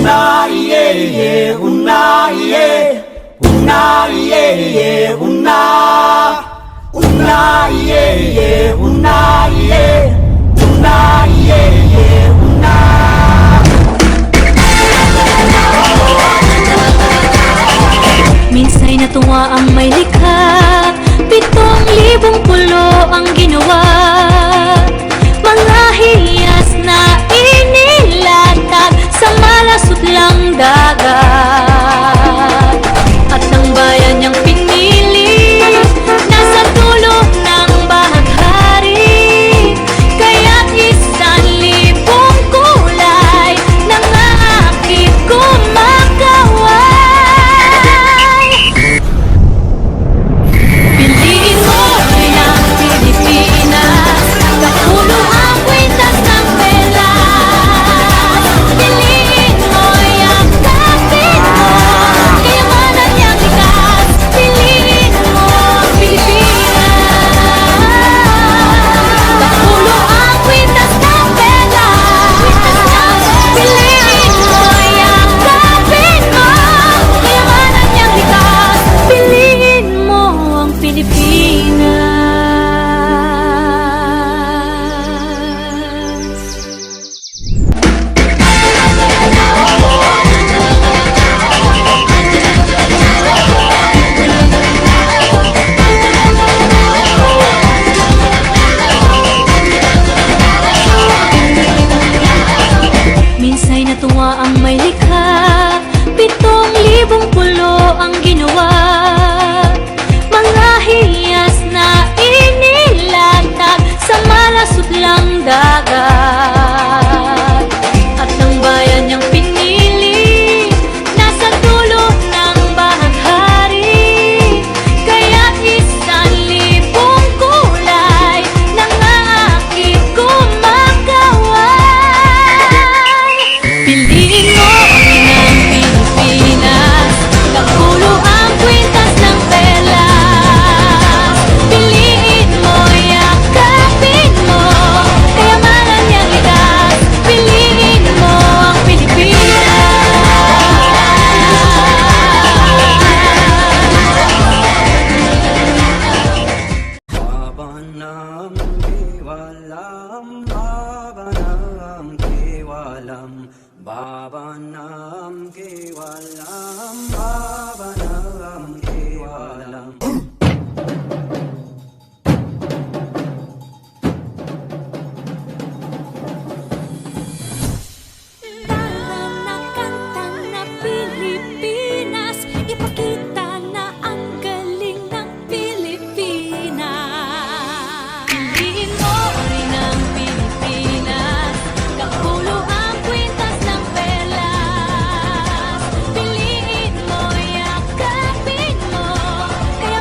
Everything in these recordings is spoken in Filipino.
una iye, una iye, una iye, una iye, una iye, una iye, una. Minsa'y natuwa ang may likha, 7,000 pulo ang ginawa. Mga hiyas na inilatag sa malasot lang dagat. At ng bayan niyang pinili, nasa dulo ng bahaghari. Kaya't 1,000 kulay nangangakit kumakaway. Piliin mo rin ang Pilipinas, kapulo ang kwintas ng pelas. Piliin mo yung kapit mo, kayamanan niyang likas. Piliin mo ang Pilipinas, kapulo ang kwintas ng pelas. Piliin mo yung kapit mo, kayamanan niyang likas. Piliin mo ang Pilipinas. Minsa'y natuwa ang may likha, 7,000 pulo ang ginawa. Mga hiyas na inilatag sa malasot lang dagat. At ng bayan niyang pinili, nasa dulo ng bahaghari. Kaya't 1,000 kulay nangangakit kumakaway. Piliin mo rin ang Pilipinas, kapulo ang kwintas ng pelas. Piliin mo, yakapin mo, kayamanan niyang likas. Piliin mo ang Babanam kevalam, babanam kevalam. na kanta na Pilipinas, ipakita na ang galing ng Pilipinas. Piliin mo rin ang Pilipinas, kapulo ang kwintas ng pelas. Piliin mo, yakapin mo, kaya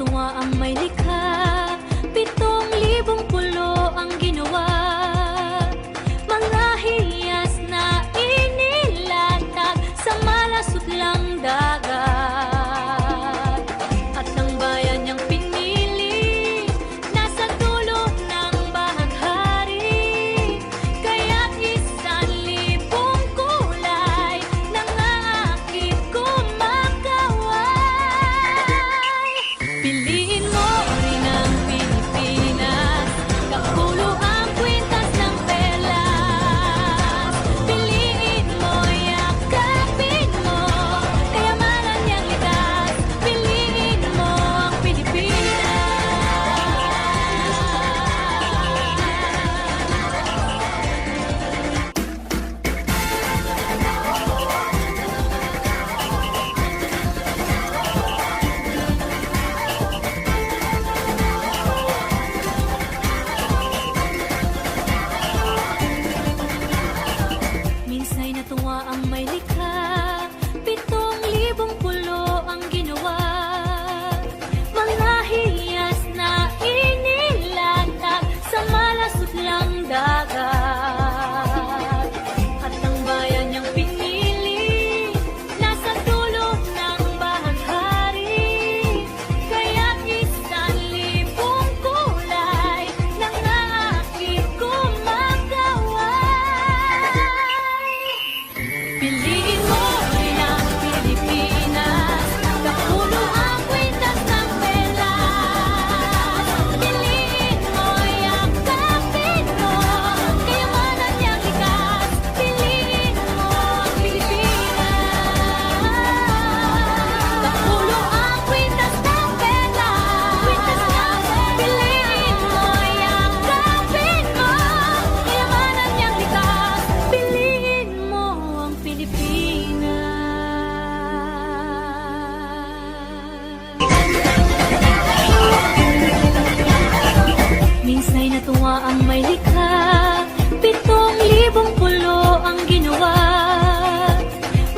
natuwa ang may likha, 7,000 pulo ang ginawa. Mga hiyas na inilatag sa malasutlang dagat. At ang bayan niyang pinili, nasa dulo ng bahaghari. Kaya't 1,000 kulay nangangakit kumakaway. Piliin mo rin ang Pilipinas, kapulo ang kwintas ng pelas. Piliin mo, yakapin mo, kayamanan niyang likas. Piliin mo ang Pilipinas. Minsay natuwa ang may likha, 7,000 pulo ang ginawa. Mga hiyas na inilatag sa malasutlang dagat. At ang bayan niyang pinili, nasa dulo ng bahaghari. Kaya't 1,000 kulay nangangakit kumakaway. Piliin mo rin ang Pilipinas, kapulo ang kwintas ng pelas. Piliin mo, yakapin mo, kayamanan niyang likas. Piliin mo ang Pilipinas, kapulo ang kwintas ng pelas. Piliin mo, yakapin mo, kayamanan niyang likas. Piliin mo ang Pilipinas. Minsay natuwa ang may likha, 7,000 pulo ang ginawa.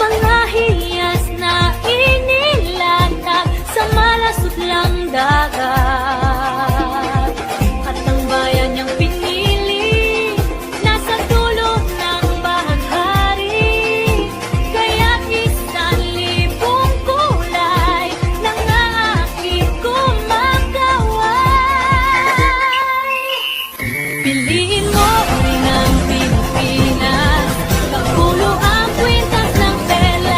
Mga hiyas na inilatag sa malasutlang dagat. At ang bayan niyang pinili, nasa dulo ng bahaghari. Kaya't 1,000 kulay nangangakit kumakaway. Piliin mo rin ang Pilipinas, kapulo ang kwintas ng pelas.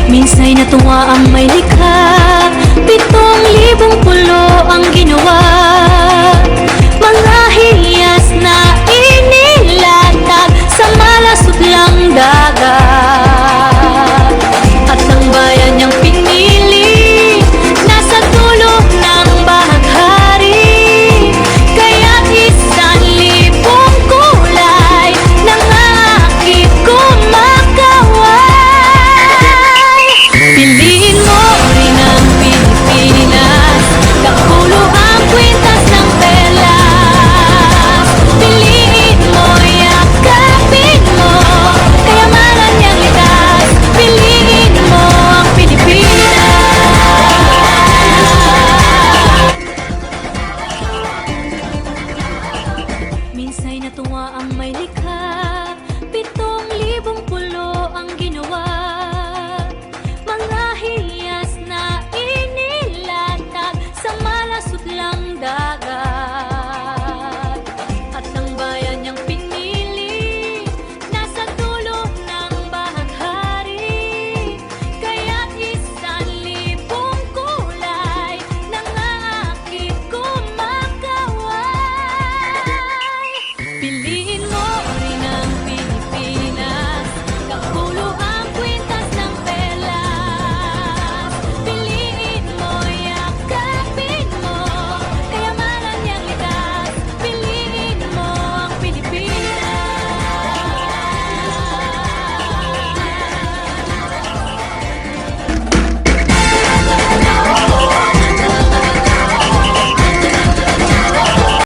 Minsay natuwa ang may likha, 7,000 pulo ang ginawa.